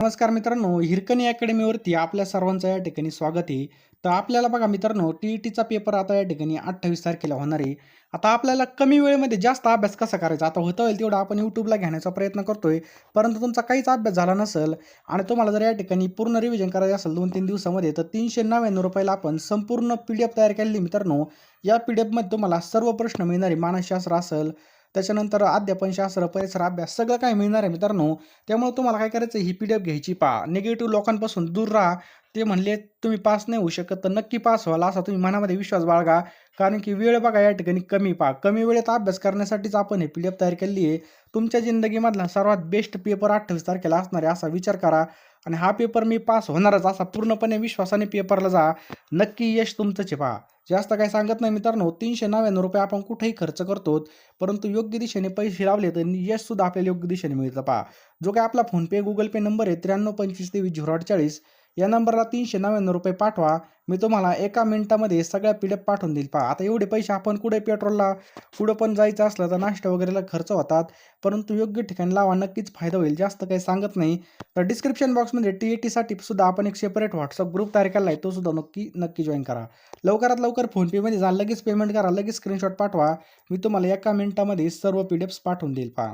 नमस्कार मित्रांनो, हिरकणी अकॅडमीवरती आपल्या सर्वांचं या ठिकाणी स्वागत आहे. तर आपल्याला बघा मित्रांनो, टी-ई-टीचा पेपर आता या ठिकाणी 28 तारखेला होणार आहे. आता आपल्याला कमी वेळेमध्ये जास्त अभ्यास कसा करायचा? आता होता होईल तेवढा आपण YouTubeला घेण्याचा प्रयत्न करतोय. परंतु तुमचा काहीच अभ्यास झाला नसेल आणि तुम्हाला जर या ठिकाणी पूर्ण रिव्हिजन करायचं असेल 2-3 दिवसामध्ये, तर ₹399 ला आपण संपूर्ण पी-डी-एफ तयार केलेली मित्रांनो. या पी-डी-एफमध्ये तुम्हाला सर्व प्रश्न मिळणार आहे. मानसशास्त्र असेल, त्याच्यानंतर अध्यापनशास्त्र, परिसर अभ्यास सगळं काही मिळणार आहे मित्रांनो. त्यामुळे तुम्हाला काय करायचं ही पी-डी-एफ घ्यायची पहा. निगेटिव्ह लोकांपासून दूर राहा. ते म्हणले तुम्ही पास नाही होऊ शकत, तर नक्की पास व्हाल असा तुम्ही मनामध्ये विश्वास बाळगा. कारण की वेळ बघा या ठिकाणी कमी पहा. कमी वेळेत अभ्यास करण्यासाठीच आपण हे पी-डी-एफ तयार केलेली आहे. तुमच्या जिंदगीमधला सर्वात बेस्ट पेपर 28 तारखेला असणार आहे असा विचार करा आणि हा पेपर मी पास होणारच असा पूर्णपणे विश्वासाने पेपरला जा. नक्की यश तुमचंच आहे पहा. जास्त काही सांगत नाही मित्रांनो. ₹399 आपण कुठेही खर्च करतो, परंतु योग्य दिशेने पैसे लावले तर यशसुद्धा आपल्याला योग्य दिशेने मिळतं पहा. जो काही आपला फोनपे, गुगल पे नंबर आहे 9325230840 या नंबरला ₹399 पाठवा. मी तुम्हाला एका मिनिटामध्ये सगळ्या पी-डी-एफ पाठवून देईल पहा. आता एवढे पैसे आपण कुठे पेट्रोलला, कुठं पण जायचं असलं तर नाश्ता वगैरेला खर्च होतात. परंतु योग्य ठिकाणी लावा, नक्कीच फायदा होईल. जास्त काही सांगत नाही. तर डिस्क्रिप्शन बॉक्समध्ये टी-ई-टीसाठी सुद्धा आपण एक सेपरेट WhatsApp ग्रुप तयार केला आहे. तो सुद्धा नक्की जॉइन करा. लवकरात लवकर फोनपेमध्ये जा, लगेच पेमेंट करा, लगेच स्क्रीनशॉट पाठवा. मी तुम्हाला एका मिनिटामध्ये सर्व पी-डी-एफ्स पाठवून देईल पहा.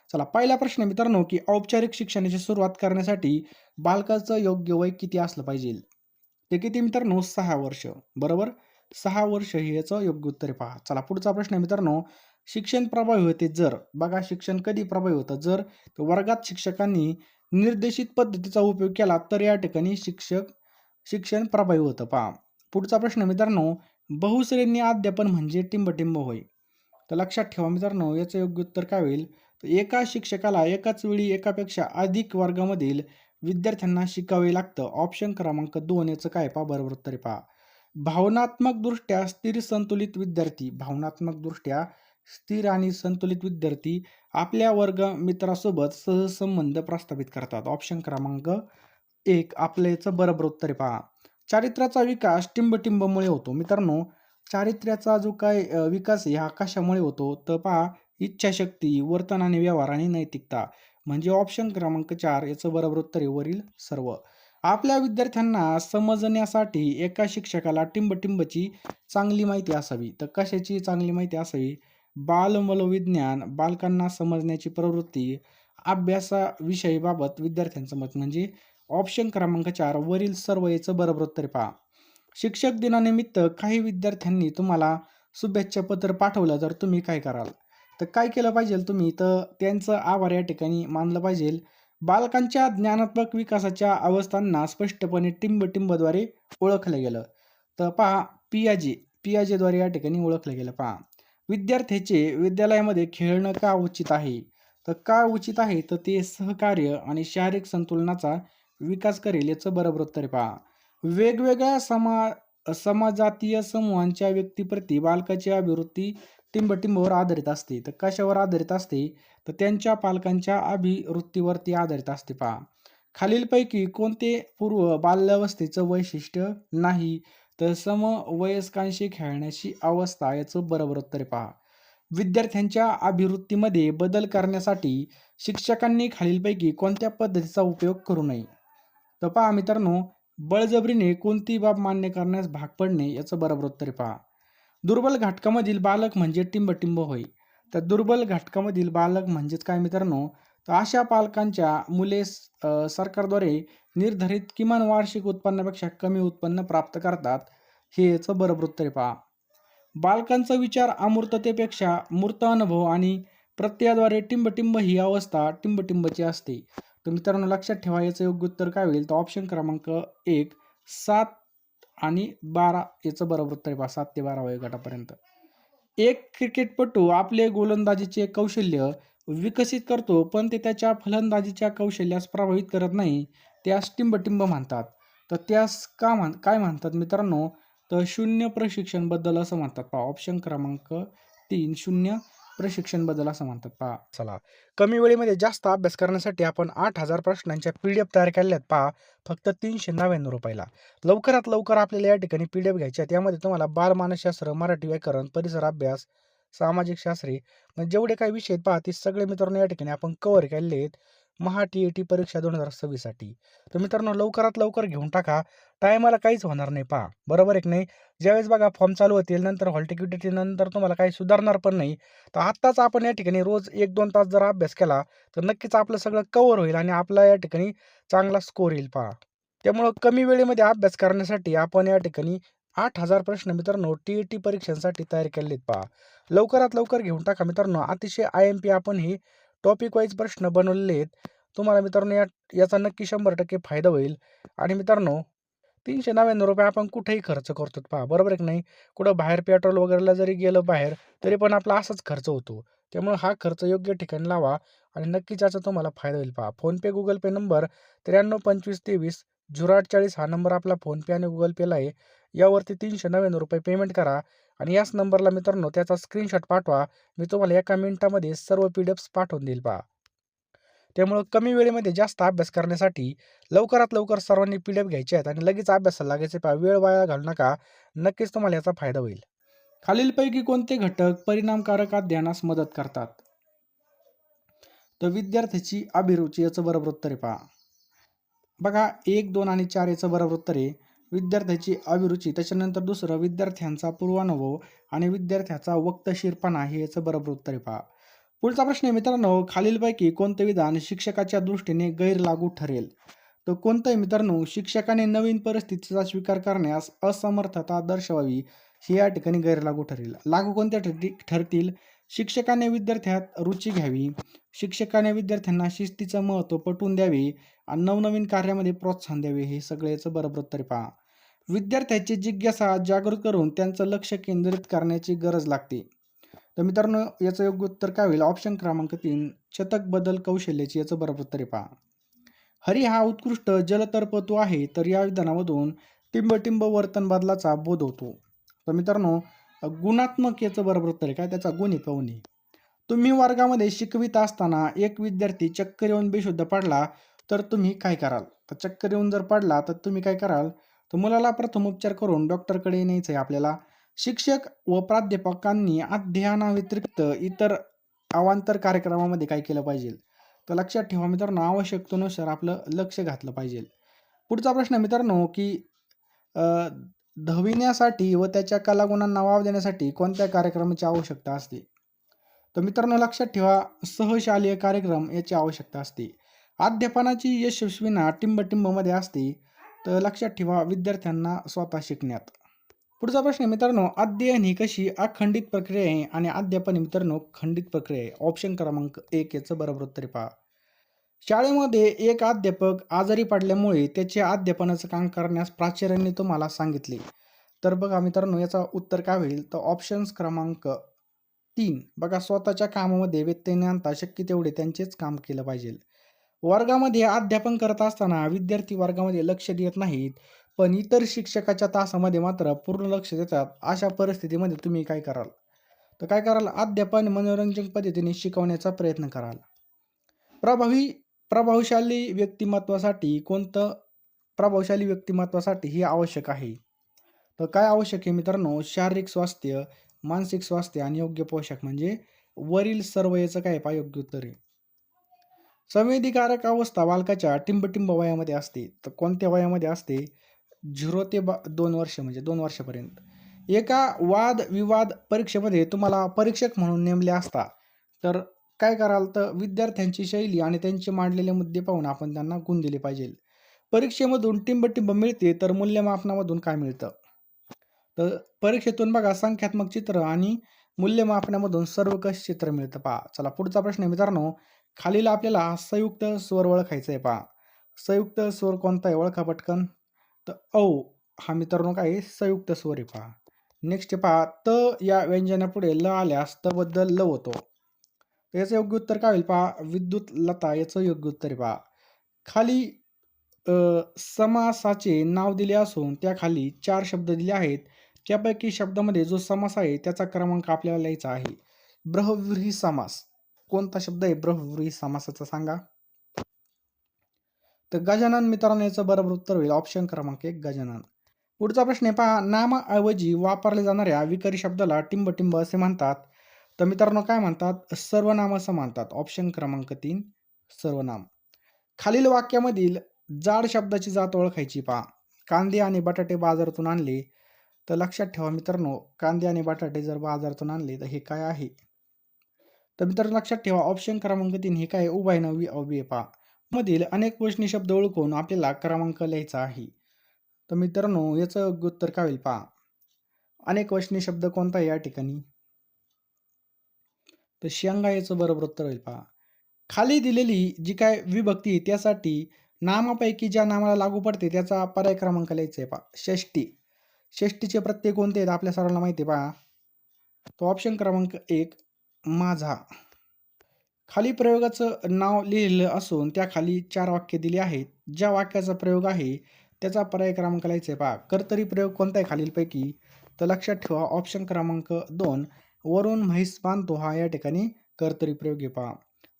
चला पहिला प्रश्न आहे मित्रांनो, की औपचारिक शिक्षणाची सुरुवात करण्यासाठी बालकाचं योग्य वय किती असलं पाहिजे? ते किती मित्रांनो? 6 वर्ष. बरोबर? 6 वर्ष हे याचं योग्य उत्तर आहे पहा. चला पुढचा प्रश्न आहे मित्रांनो, शिक्षण प्रभावी होते जर बघा शिक्षण कधी प्रभावी होतं? जर वर्गात शिक्षकांनी निर्देशित पद्धतीचा उपयोग केला तर या ठिकाणी शिक्षण प्रभावी होतं पहा. पुढचा प्रश्न आहे मित्रांनो, बहुश्रेणी अध्यापन म्हणजे टिंबटिंब होय. तर लक्षात ठेवा मित्रांनो, याचं योग्य उत्तर काय होईल? तर एका शिक्षकाला एकाच वेळी एकापेक्षा अधिक वर्गामधील विद्यार्थ्यांना शिकावे लागतं. ऑप्शन क्रमांक 2 याचं काय पहा, बरोबर उत्तर आहे पहा. भावनात्मकदृष्ट्या स्थिर संतुलित विद्यार्थी, भावनात्मकदृष्ट्या स्थिर आणि संतुलित विद्यार्थी आपल्या वर्ग मित्रासोबत सहसंबंध प्रस्थापित करतात. ऑप्शन क्रमांक 1 आपलं याचं बरोबर उत्तर आहे पहा. चारित्र्याचा विकास टिंबटिंबमुळे होतो. मित्रांनो, चारित्र्याचा जो काय विकास आहे हा कशामुळे होतो? तर पहा, इच्छाशक्ती, वर्तन आणि व्यवहार आणि नैतिकता. म्हणजे ऑप्शन क्रमांक 4 याचं बरोबर उत्तर आहे वरील सर्व. आपल्या विद्यार्थ्यांना समजण्यासाठी एका शिक्षकाला टिंबटिंबची चांगली माहिती असावी. तर कशाची चांगली माहिती असावी? बालमनोविज्ञान, बालकांना समजण्याची प्रवृत्ती, अभ्यासाविषयीबाबत विद्यार्थ्यांचं मत. म्हणजे ऑप्शन क्रमांक 4 वरील सर्व याचं बरोबर उत्तर आहे पहा. शिक्षक दिनानिमित्त काही विद्यार्थ्यांनी तुम्हाला शुभेच्छा पत्र पाठवलं तर तुम्ही काय कराल? तर काय केलं पाहिजे तुम्ही? तर त्यांचं आभार या ठिकाणी मानलं पाहिजे. बालकांच्या ज्ञानात्मक विकासाच्या अवस्थांना स्पष्टपणे टिंब-टिंबद्वारे ओळखलं गेलं. तर पहा पियाजेद्वारे या ठिकाणी ओळखलं गेलं पहा. विद्यार्थ्याचे विद्यालयामध्ये खेळणं का उचित आहे? तर का उचित आहे? तर ते सहकार्य आणि शारीरिक संतुलनाचा विकास करेल याचं बरोबर उत्तर आहे पहा. वेगवेगळ्या समाजातीय समूहांच्या व्यक्तीप्रती बालकाची अभिवृत्ती टिंबटिंबवर आधारित असते. तर कशावर आधारित असते? तर त्यांच्या पालकांच्या अभिवृत्तीवरती आधारित असते पहा. खालीलपैकी कोणते पूर्व बाल्यावस्थेचं वैशिष्ट्य नाही? तर समवयस्कांशी खेळण्याची अवस्था याचं बरोबर उत्तर आहे पहा. विद्यार्थ्यांच्या अभिवृत्तीमध्ये बदल करण्यासाठी शिक्षकांनी खालीलपैकी कोणत्या पद्धतीचा उपयोग करू नये? तर पहा मित्रांनो, बळजबरीने कोणती बाब मान्य करण्यास भाग पडणे याचं बरोबर उत्तर आहे पहा. दुर्बल घटकामधील बालक म्हणजे टिंबटिंब होय. तर दुर्बल घटकामधील बालक म्हणजेच काय मित्रांनो? तर अशा पालकांच्या मुले सरकारद्वारे निर्धारित किमान वार्षिक उत्पन्नापेक्षा कमी उत्पन्न प्राप्त करतात. हे याचं बरोबर उत्तर आहे पहा. बालकांचा विचार अमूर्ततेपेक्षा मूर्त अनुभव आणि प्रत्ययाद्वारे टिंबटिंब ही अवस्था टिंबटिंबची असते. तर मित्रांनो लक्षात ठेवा, याचं योग्य उत्तर काय होईल? तर ऑप्शन क्रमांक 1 7 आणि 12 याचं बरोबर उत्तर आहे पहा. 7 ते 12 वयोगटापर्यंत. एक क्रिकेटपटू आपले गोलंदाजीचे कौशल्य विकसित करतो, पण ते त्याच्या फलंदाजीच्या कौशल्यास प्रभावित करत नाही. त्यास टिंबटिंब म्हणतात. तर त्यास काय म्हणतात मित्रांनो? तर शून्य प्रशिक्षण बद्दल असं म्हणतात पहा. ऑप्शन क्रमांक 3 शून्य प्रशिक्षण बद्दल असं म्हणतात पहा. चला, कमी वेळेमध्ये जास्त अभ्यास करण्यासाठी आपण 8,000 प्रश्नांच्या पी-डी-एफ तयार केल्यात पहा. फक्त ₹399 ला. लवकरात लवकर आपल्याला या ठिकाणी पी-डी-एफ घ्यायच्या आहेत. यामध्ये तुम्हाला बालमानसशास्त्र, मराठी व्याकरण, परिसर अभ्यास, सामाजिक शास्त्रे म्हणजे जेवढे काही विषय आहेत पहा, ते सगळे मित्रांनो या ठिकाणी आपण कव्हर केलेले आहेत. महा TET परीक्षा 2026 साठी. तर मित्रांनो लवकरात लवकर घेऊन टाका. टायमाला काहीच होणार नाही पहा. बरोबर आहे की नाही? ज्यावेळेस बघा फॉर्म चालू होतील, नंतर हॉल तिकीटनंतर तुम्हाला काही सुधारणार पण नाही. तर आत्ताच आपण या ठिकाणी रोज 1-2 तास जर अभ्यास केला, तर नक्कीच आपलं सगळं कव्हर होईल आणि आपला या ठिकाणी चांगला स्कोर येईल पहा. त्यामुळं कमी वेळेमध्ये अभ्यास करण्यासाठी आपण या ठिकाणी 8,000 प्रश्न मित्रांनो TET परीक्षांसाठी तयार केलेले आहेत पहा. लवकरात लवकर घेऊन टाका मित्रांनो. अतिशय IMP आपण हे टॉपिक वाईज प्रश्न बनवलेले आहेत. तुम्हाला मित्रांनो याचा नक्की 100% फायदा होईल. आणि मित्रांनो ₹399 आपण कुठेही खर्च करतो पहा. बरोबर आहे की नाही? कुठं बाहेर पेट्रोल वगैरेला जरी गेलं बाहेर, तरी पण आपला असाच खर्च होतो. त्यामुळे हा खर्च योग्य ठिकाणी लावा आणि नक्कीच याचा तुम्हाला फायदा होईल पहा. फोनपे, Google Pe नंबर 9325230840 हा नंबर आपला फोनपे आणि Google Peला आहे. यावरती ₹399 पेमेंट करा आणि याच नंबरला मित्रांनो त्याचा स्क्रीनशॉट पाठवा. मी तुम्हाला एका मिनिटामध्ये सर्व PDFs पाठवून देईल पहा. त्यामुळं कमी वेळेमध्ये जास्त अभ्यास करण्यासाठी लवकरात लवकर सर्वांनी PDF घ्यायचे आहेत आणि लगेच अभ्यासाला लागायचे पहा. वेळ वाया घालू नका. नक्कीच तुम्हाला याचा फायदा होईल. खालीलपैकी कोणते घटक परिणामकारक अध्ययनास मदत करतात? तर विद्यार्थ्याची अभिरुची याचं बरोबर उत्तर आहे पहा. बघा 1, 2 आणि 4 याचं बरोबर उत्तर आहे. विद्यार्थ्याची अभिरुची, त्याच्यानंतर दुसरं विद्यार्थ्यांचा पूर्वानुभव आणि विद्यार्थ्याचा वक्तशीरपणा हे याचं बरोबर उत्तर आहे पहा. पुढचा प्रश्न आहे मित्रांनो, खालीलपैकी कोणते विधान शिक्षकाच्या दृष्टीने गैरलागू ठरेल? तर कोणतं आहे मित्रांनो, शिक्षकाने नवीन परिस्थितीचा स्वीकार करण्यास असमर्थता दर्शवावी हे या ठिकाणी गैरलागू ठरेल. लागू कोणत्या ठरतील? शिक्षकाने विद्यार्थ्यात रुची घ्यावी, शिक्षकाने विद्यार्थ्यांना शिस्तीचं महत्त्व पटवून द्यावे आणि नवनवीन कार्यामध्ये प्रोत्साहन द्यावे हे सगळे याचं बरोबर उत्तर पहा. विद्यार्थ्याची जिज्ञासा जागृत करून त्यांचं लक्ष केंद्रित करण्याची गरज लागते. तर मित्रांनो याचं योग्य उत्तर काय होईल? ऑप्शन क्रमांक 3 शतक बदल कौशल्याची याचं बरोबर उत्तर पहा. हरी हा उत्कृष्ट जलतरपटू आहे, तर या विधानामधून टिंबटिंब वर्तन बदलाचा बोध होतो. तर मित्रांनो गुणात्मक याचं बरोबर उत्तर आहे काय? त्याचा गुण आहे पाहुणे. तुम्ही वर्गामध्ये शिकवित असताना एक विद्यार्थी चक्कर येऊन बेशुद्ध पडला, तर तुम्ही काय कराल? तर चक्कर येऊन जर पडला, तर तुम्ही काय कराल? तर मुलाला प्रथमोपचार करून डॉक्टरकडे न्यायचं आहे आपल्याला. शिक्षक व प्राध्यापकांनी अध्ययनाव्यतिरिक्त इतर अवांतर कार्यक्रमामध्ये काय केलं पाहिजे? तर लक्षात ठेवा मित्रांनो, आवश्यकतेनुसार आपलं लक्ष घातलं पाहिजे. पुढचा प्रश्न मित्रांनो, की अ, धाविण्यासाठी व त्याच्या कलागुणांना वाव देण्यासाठी कोणत्या कार्यक्रमाची आवश्यकता असते? तर मित्रांनो लक्षात ठेवा, सहशालेय कार्यक्रम याची आवश्यकता असते. अध्यापनाची यशस्वीना टिंबटिंबमध्ये असते. तर लक्षात ठेवा विद्यार्थ्यांना स्वतः शिकण्यात. पुढचा प्रश्न आहे मित्रांनो, अध्ययन ही कशी अखंडित प्रक्रिया आहे आणि अध्यापन ही मित्रांनो खंडित प्रक्रिया आहे. ऑप्शन क्रमांक 1 याचं बरोबर उत्तर पहा. शाळेमध्ये एक अध्यापक आजारी पडल्यामुळे त्याचे अध्यापनाचं काम करण्यास प्राचार्यांनी तुम्हाला सांगितले. तर बघा मित्रांनो याचं उत्तर काय होईल? तर ऑप्शन्स क्रमांक 3 बघा, स्वतःच्या कामामध्ये व्यत्यय न आणता शक्य तेवढे त्यांचेच काम केलं पाहिजे. वर्गामध्ये अध्यापन करत असताना विद्यार्थी वर्गामध्ये लक्ष देत नाहीत, पण इतर शिक्षकाच्या तासामध्ये मात्र पूर्ण लक्ष देतात. अशा परिस्थितीमध्ये तुम्ही काय कराल? तर काय कराल? अध्यापन मनोरंजक पद्धतीने शिकवण्याचा प्रयत्न कराल. प्रभावी प्रभावशाली व्यक्तिमत्वासाठी कोणतं प्रभावशाली व्यक्तिमत्वासाठी हे आवश्यक आहे? तर काय आवश्यक आहे मित्रांनो? शारीरिक स्वास्थ्य, मानसिक स्वास्थ्य आणि योग्य पोशाख, म्हणजे वरील सर्व याचं काय पहा योग्य उत्तर आहे. संवेदीकारक अवस्था बालकाच्या टिंबटिंब वयामध्ये असते. तर कोणत्या वयामध्ये असते? 0 ते 2 वर्ष, म्हणजे 2 वर्षापर्यंत. एका वाद-विवाद परीक्षेमध्ये तुम्हाला परीक्षक म्हणून नेमले असता, तर काय कराल? तर विद्यार्थ्यांची शैली आणि त्यांचे मांडलेले मुद्दे पाहून आपण त्यांना गुण दिले पाहिजे. परीक्षेमधून टिंबटिंब मिळते, तर मूल्यमापनामधून काय मिळतं? तर परीक्षेतून बघा संख्यात्मक चित्र आणि मूल्यमापनामधून सर्वकष चित्र मिळतं पहा. चला पुढचा प्रश्न आहे मित्रांनो, खालील आपल्याला संयुक्त स्वर ओळखायचा आहे पहा. संयुक्त स्वर कोणता आहे? ओळखा पटकन. तर औ हा मित्रांनो काय आहे? संयुक्त स्वर आहे पहा. नेक्स्ट आहे पहा, त या व्यंजनापुढे ल आल्यास त बद्दल ल होतो. तर याचं योग्य उत्तर काय होईल पहा? विद्युत लता याचं योग्य उत्तर आहे पहा. खाली समासाचे नाव दिले असून त्याखाली 4 शब्द दिले आहेत. त्यापैकी शब्दामध्ये जो समास आहे त्याचा क्रमांक आपल्याला लिहायचा आहे. ब्रह्मविव्रीही समास. कोणता शब्द आहे ब्रह्मविव्रीही समासाचा सांगा? तर गजानन मित्रांनो याचं बरोबर उत्तर होईल ऑप्शन क्रमांक 1 गजानन. पुढचा प्रश्न आहे पहा, नामाऐवजी वापरल्या जाणाऱ्या विकारी शब्दाला टिंबटिंब असे म्हणतात. तर मित्रांनो काय म्हणतात? सर्वनाम असं म्हणतात. ऑप्शन क्रमांक 3 सर्वनाम. खालील वाक्यामधील जाड शब्दाची जात ओळखायची पहा. कांदे आणि बटाटे बाजारातून आणले. तर लक्षात ठेवा मित्रांनो, कांदे आणि बटाटे जर बाजारातून आणले तर हे काय आहे? तर मित्रांनो लक्षात ठेवा ऑप्शन क्रमांक 3 हे काय उभयनामी अव्यय पहा. मधील अनेक वचनी शब्द ओळखून आपल्याला क्रमांक लिहायचा आहे. तर मित्रांनो याचं योग्य उत्तर काय होईल पहा. अनेक वचनी शब्द कोणता आहे या ठिकाणी? तर शेंगा याचं बरोबर उत्तर होईल पहा. खाली दिलेली जी काय विभक्ती आहे त्यासाठी नामापैकी ज्या नामाला लागू पडते त्याचा पर्याय क्रमांक लिहायचा आहे पहा. षष्टी. षष्टीचे प्रत्यय कोणते आहेत आपल्या सर्वांना माहिती आहे पहा. तो ऑप्शन क्रमांक 1 माझा. खाली प्रयोगाचं नाव लिहिलेलं असून त्याखाली 4 वाक्य दिली आहेत. ज्या वाक्याचा प्रयोग आहे त्याचा पर्याय क्रमांक लिहायचा आहे पहा. कर्तरी प्रयोग कोणता आहे खालीलपैकी? तर लक्षात ठेवा ऑप्शन क्रमांक 2 वरून म्हैस बांधतो हा या ठिकाणी कर्तरी प्रयोग आहे पहा.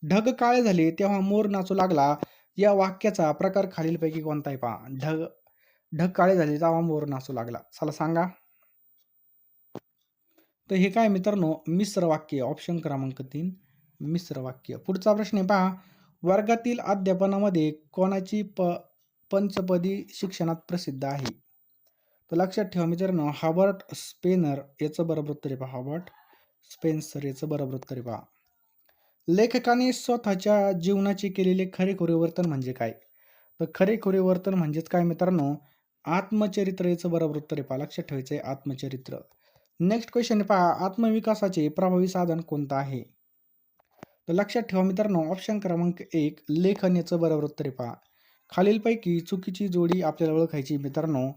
ढग काळे झाले तेव्हा मोर नाचू लागला या वाक्याचा प्रकार खालीलपैकी कोणता आहे पहा. ढग ढग काळे झाले तेव्हा मोर नाचू लागला. चला सांगा. तर हे काय मित्रांनो मिश्र वाक्य ऑप्शन क्रमांक 3 मिश्र वाक्य. पुढचा प्रश्न आहे पहा. वर्गातील अध्यापनामध्ये कोणाची पंचपदी शिक्षणात प्रसिद्ध आहे? तर लक्षात ठेवा मित्रांनो हॉबर्ट स्पेनर याचं बरोबर उत्तर आहे पहा. हॉबर्ट स्पेन्सर याचं बरोबर उत्तर आहे पहा. लेखकाने स्वतःच्या जीवनाचे केलेले खरेखुरे वर्तन म्हणजे काय? तर खरेखुरे वर्तन म्हणजेच काय मित्रांनो आत्मचरित्र याचं बरोबर उत्तर आहे पहा. लक्षात ठेवायचं आहे आत्मचरित्र. नेक्स्ट क्वेश्चन पहा. आत्मविकासाचे प्रभावी साधन कोणतं आहे? तर लक्षात ठेवा मित्रांनो ऑप्शन क्रमांक 1 लेखन याचं बरोबर उत्तर आहे पहा. खालीलपैकी चुकीची जोडी आपल्याला ओळखायची मित्रांनो.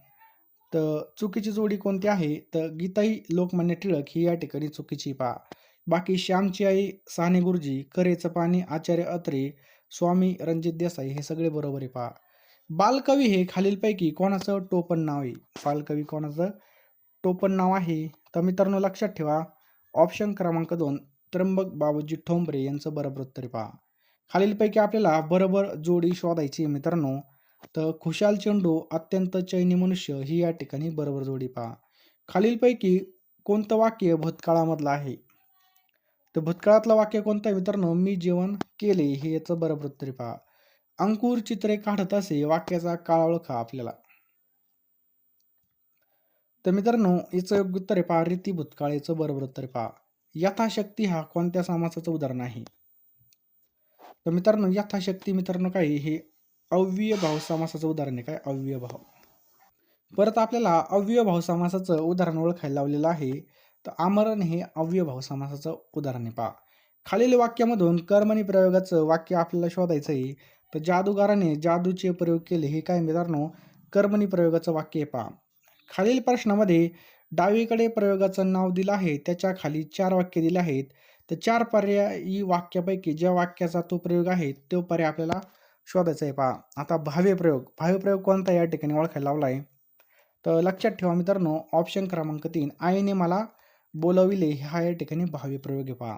तर चुकीची जोडी कोणती आहे? तर गीताई लोकमान्य टिळक ही या ठिकाणी चुकीची पहा. बाकी श्यामची आई साने गुरुजी, करेचं पाणी आचार्य अत्रे, स्वामी रणजित देसाई हे सगळे बरोबर आहे पहा. बालकवी हे खालीलपैकी कोणाचं टोपण नाव आहे? बालकवी कोणाचं टोपण नाव आहे? तर मित्रांनो लक्षात ठेवा ऑप्शन क्रमांक 2 त्र्यंबक बाबूजी ठोंबरे यांचं बरोबर उत्तर आहे पहा. खालीलपैकी आपल्याला बरोबर जोडी शोधायची मित्रांनो. तर खुशाल चेंडू अत्यंत चैनी मनुष्य ही या ठिकाणी बरोबर जोडी पहा. खालीलपैकी कोणतं वाक्य भूतकाळामधलं आहे? तर भूतकाळातलं वाक्य कोणतं आहे मित्रांनो? मी जेवण केले हे याचं बरोबर उत्तर आहे पहा. अंकुर चित्रे काढत असे वाक्याचा काळ ओळखा आपल्याला. तर मित्रांनो याचं योग्य उत्तर आहे पहा रीती भूतकाळ याचं बरोबर उत्तर आहे पहा. यथाशक्ती हा कोणत्या समासाचं उदाहरण आहे? तर मित्रांनो यथाशक्ती मित्रांनो काय हे अव्ययभाव समासाचं उदाहरण आहे. काय अव्ययभाव. परत आपल्याला अव्ययभाव समासाचं उदाहरण ओळखायला लावलेलं आहे. तर आमरण हे अव्ययभाव समासाचं उदाहरण आहे पहा. खालील वाक्यामधून कर्मणी प्रयोगाचं वाक्य आपल्याला शोधायचं आहे. तर जादूगाराने जादूचे प्रयोग केले हे काय मित्रांनो कर्मणी प्रयोगाचं वाक्य आहे पहा. खालील प्रश्नामध्ये डावीकडे प्रयोगाचं नाव दिलं आहे त्याच्या खाली 4 वाक्य दिले आहेत. तर 4 पर्यायी वाक्यापैकी ज्या वाक्याचा तो प्रयोग आहे तो पर्याय आपल्याला शोधायचा आहे पहा. आता भाव्य प्रयोग कोणता या ठिकाणी ओळखायला लावला आहे? तर लक्षात ठेवा मित्रांनो ऑप्शन क्रमांक 3 आईने मला बोलविले हा या ठिकाणी भाव्य प्रयोग आहे पहा.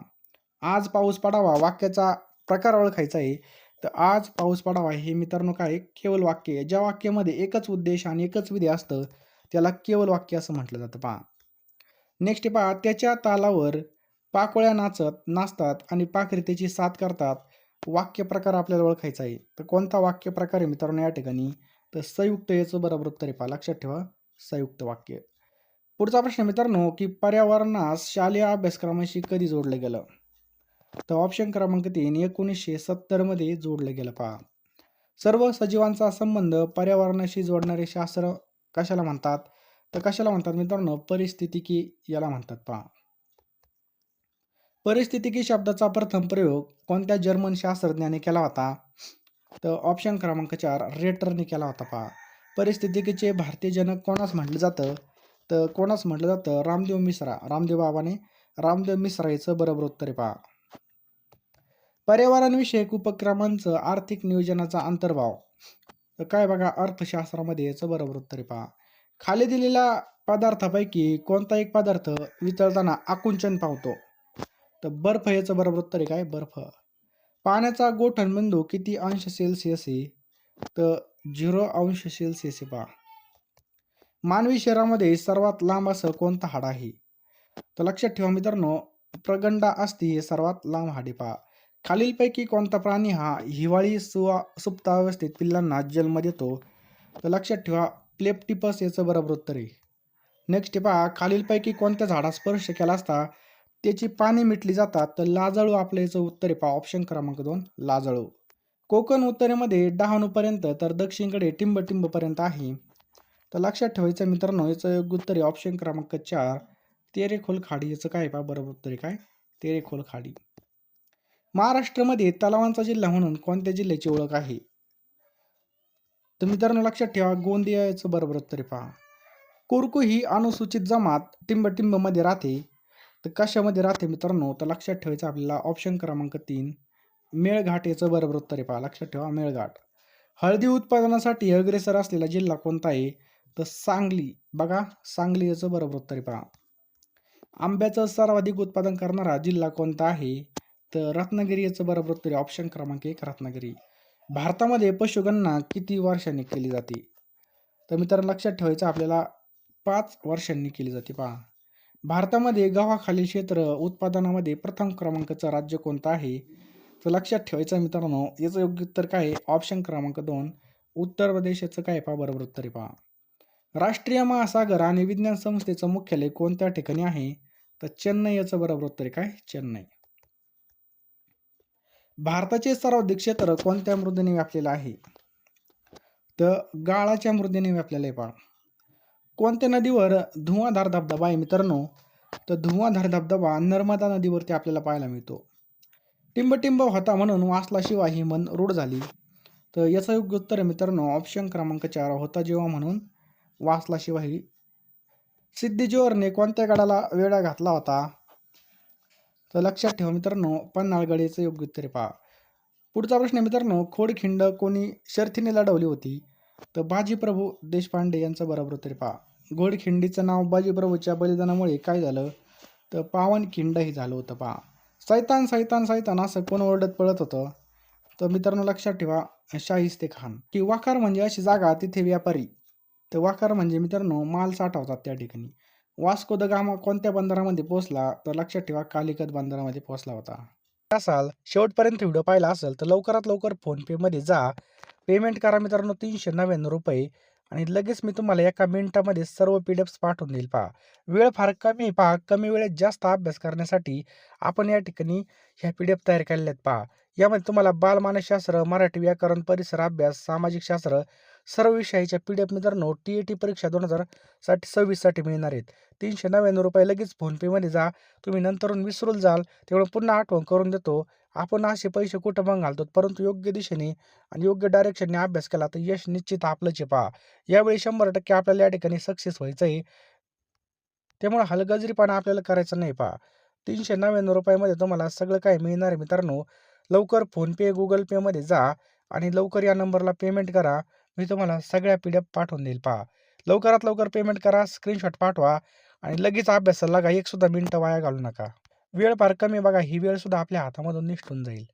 आज पाऊस पडावा वाक्याचा प्रकार ओळखायचा आहे. तर आज पाऊस पडावा हे मित्रांनो काय केवळ वाक्य आहे. ज्या वाक्यामध्ये एकच उद्देश आणि एकच विधी असतं त्याला केवळ वाक्य असं म्हटलं जातं पहा. नेक्स्ट पहा त्याच्या तालावर पाकोळ्या नाचतात आणि पाखरे त्याची साथ करतात. वाक्य प्रकार आपल्याला ओळखायचा आहे. तर कोणता वाक्य प्रकार आहे मित्रांनो या ठिकाणी? तर संयुक्त याचं बरोबर उत्तर आहे पहा. लक्षात ठेवा संयुक्त वाक्य. पुढचा प्रश्न मित्रांनो की पर्यावरणास शालेय अभ्यासक्रमाशी कधी जोडलं गेलं? तर ऑप्शन क्रमांक 3 1970 मध्ये जोडलं गेलं पहा. सर्व सजीवांचा संबंध पर्यावरणाशी जोडणारे शास्त्र कशाला म्हणतात? तर कशाला म्हणतात मित्रांनो परिस्थितिकी याला म्हणतात पहा. परिस्थितिकी शब्दाचा प्रथम प्रयोग कोणत्या जर्मन शास्त्रज्ञाने केला होता? तर ऑप्शन क्रमांक 4 रेटरने केला होता पहा. परिस्थितिकीचे भारतीय जनक कोणास म्हटलं जातं? तर कोणास म्हटलं जातं रामदेव मिश्रा. रामदेव मिश्रा याचं बरोबर उत्तर आहे पहा. पर्यावरणविषयक उपक्रमांचं आर्थिक नियोजनाचा अंतर्भाव तर काय बघा अर्थशास्त्रामध्ये याचं बरोबर उत्तर आहे पहा. खाली दिलेल्या पदार्थापैकी कोणता एक पदार्थ वितळताना आकुंचन पावतो? तर बर्फ याचं बरोबर उत्तर आहे काय बर्फ. पाण्याचा गोठण बिंदू किती अंश सेल्सिअस आहे? तर 0 अंश सेल्सिअस आहे पहा. मानवी शरीरामध्ये सर्वात लांब असं कोणतं हाड आहे? तर लक्षात ठेवा मित्रांनो प्रगंडा अस्ती हे सर्वात लांब हाड आहे पहा. खालीलपैकी कोणता प्राणी हा हिवाळी सुप्तावस्थेत पिल्लांना जन्म देतो? तर लक्षात ठेवा प्लेप्टिपस याचं बरोबर उत्तर आहे. नेक्स्ट पहा खालीलपैकी कोणत्या झाडास स्पर्श केला असता त्याची पाने मिटली जातात? तर लाजाळू आपलं याचं उत्तर आहे पहा ऑप्शन क्रमांक 2 लाजाळू. कोकण उत्तरेमध्ये डहाणूपर्यंत तर दक्षिणेकडे टिंबटिंबपर्यंत आहे. तर लक्षात ठेवायचं मित्रांनो याचं योग्य उत्तर आहे ऑप्शन क्रमांक 4 तेरेखोल खाडी. याचं काय पहा बरोबर उत्तर आहे काय तेरेखोल खाडी. महाराष्ट्रामध्ये तलावांचा जिल्हा म्हणून कोणत्या जिल्ह्याची ओळख आहे? तर मित्रांनो लक्षात ठेवा गोंदिया याचं बरोबर उत्तर आहे पहा. कोरकू ही अनुसूचित जमात टिंबटिंबमध्ये राहते. तर कशामध्ये राहते मित्रांनो? तर लक्षात ठेवायचं आपल्याला ऑप्शन क्रमांक 3 मेळघाट याचं बरोबर उत्तर आहे पहा. लक्षात ठेवा मेळघाट. हळदी उत्पादनासाठी अग्रेसर असलेला जिल्हा कोणता आहे? तर सांगली. बघा सांगली याचं बरोबर उत्तर आहे पहा. आंब्याचं सर्वाधिक उत्पादन करणारा जिल्हा कोणता आहे? तर रत्नागिरी याचं बरोबर उत्तर आहे ऑप्शन क्रमांक 1 रत्नागिरी. भारतामध्ये पशुगणना किती वर्षांनी केली जाते? तर मित्रांनो लक्षात ठेवायचं आपल्याला 5 वर्षांनी केली जाते पहा. भारतामध्ये गव्हाखालील क्षेत्र उत्पादनामध्ये प्रथम क्रमांकाचं राज्य कोणतं आहे? तर लक्षात ठेवायचं मित्रांनो याचं योग्य उत्तर काय आहे? ऑप्शन क्रमांक 2 उत्तर प्रदेश याचं काय पहा बरोबर उत्तर आहे पहा. राष्ट्रीय महासागर आणि विज्ञान संस्थेचं मुख्यालय कोणत्या ठिकाणी आहे? तर चेन्नई याचं बरोबर उत्तर आहे काय चेन्नई. भारताचे सर्वाधिक क्षेत्र कोणत्या मृदेने व्यापलेलं आहे? तर गाळाच्या मृदेने व्यापलेलं आहे पहा. कोणत्या नदीवर धुवांधार धबधबा आहे मित्रांनो? तर धुवांधार धबधबा नर्मदा नदीवरती आपल्याला पाहायला मिळतो. टिंबटिंब होता म्हणून वाचला शिवाय ही मन रूढ झाली. तर याचं योग्य उत्तर आहे मित्रांनो ऑप्शन क्रमांक 4 होता जेव्हा म्हणून वाचला शिवाय ही. सिद्धी जोहरने कोणत्या गडाला वेढा घातला होता? तर लक्षात ठेवा मित्रांनो पन्हाळगड याचं योग्य उत्तर आहे पहा. पुढचा प्रश्न आहे मित्रांनो खोडखिंड कोणी शर्थीने लढवली होती? तर बाजीप्रभू देशपांडे यांचं बरोबर उत्तर आहे पहा. घोडखिंडीचं नाव बाजीप्रभूच्या बलिदानामुळे काय झालं? तर पावनखिंड हे झालं होतं पहा. सैतान सैतान सैतान असं कोण ओरडत पळत होतं? तर मित्रांनो लक्षात ठेवा शाहिस्ते खान. की वाखार म्हणजे अशी जागा तिथे व्यापारी. तर वाखार म्हणजे मित्रांनो माल साठवतात त्या ठिकाणी. वास्को द गामा कोणत्या बंदरामध्ये पोहोचला? तर लक्षात ठेवा कालिकत बंदरामध्ये पोहोचला होता. असाल शेवटपर्यंत व्हिडिओ पाहिला असेल तर लवकरात लवकर फोनपेमध्ये जा, पेमेंट करा मित्रांनो 399 रुपये आणि लगेच मी तुम्हाला एका मिनिटामध्ये सर्व PDF पाठवून देईल पहा. वेळ फार कमी पहा, कमी वेळेत जास्त अभ्यास करण्यासाठी आपण या ठिकाणी ह्या PDF तयार केलेल्या आहेत पहा. यामध्ये तुम्हाला बालमानसशास्त्र, मराठी व्याकरण, परिसर अभ्यास, सामाजिक शास्त्र सर्व विषयाच्या PDF मित्रांनो TET परीक्षा 2026 साठी मिळणार आहेत. 399 रुपये लगेच फोनपेमध्ये जा. तुम्ही नंतरून विसरून जाल तेवढं पुन्हा आठवण करून देतो. आपण असे पैसे कुठं पण घालतो परंतु योग्य दिशेने आणि योग्य डायरेक्शनने अभ्यास केला तर यश निश्चित आपलंच आहे पहा. यावेळी 100% आपल्याला या ठिकाणी सक्सेस व्हायचं आहे. त्यामुळे हलगर्जीपणा आपल्याला करायचं नाही पहा. 399 रुपयामध्ये तुम्हाला सगळं काही मिळणार आहे मित्रांनो. लवकर फोनपे, गुगल पेमध्ये जा आणि लवकर या नंबरला पेमेंट करा. मी तुम्हाला सगळ्या PDF पाठवून देईल पहा. लवकरात लवकर पेमेंट करा, स्क्रीनशॉट पाठवा आणि लगेच अभ्यासाला लागा. एक सुद्धा मिनिटं वाया घालू नका. वेळ फार कमी बघा, ही वेळ सुद्धा आपल्या हातामधून निसटून जाईल.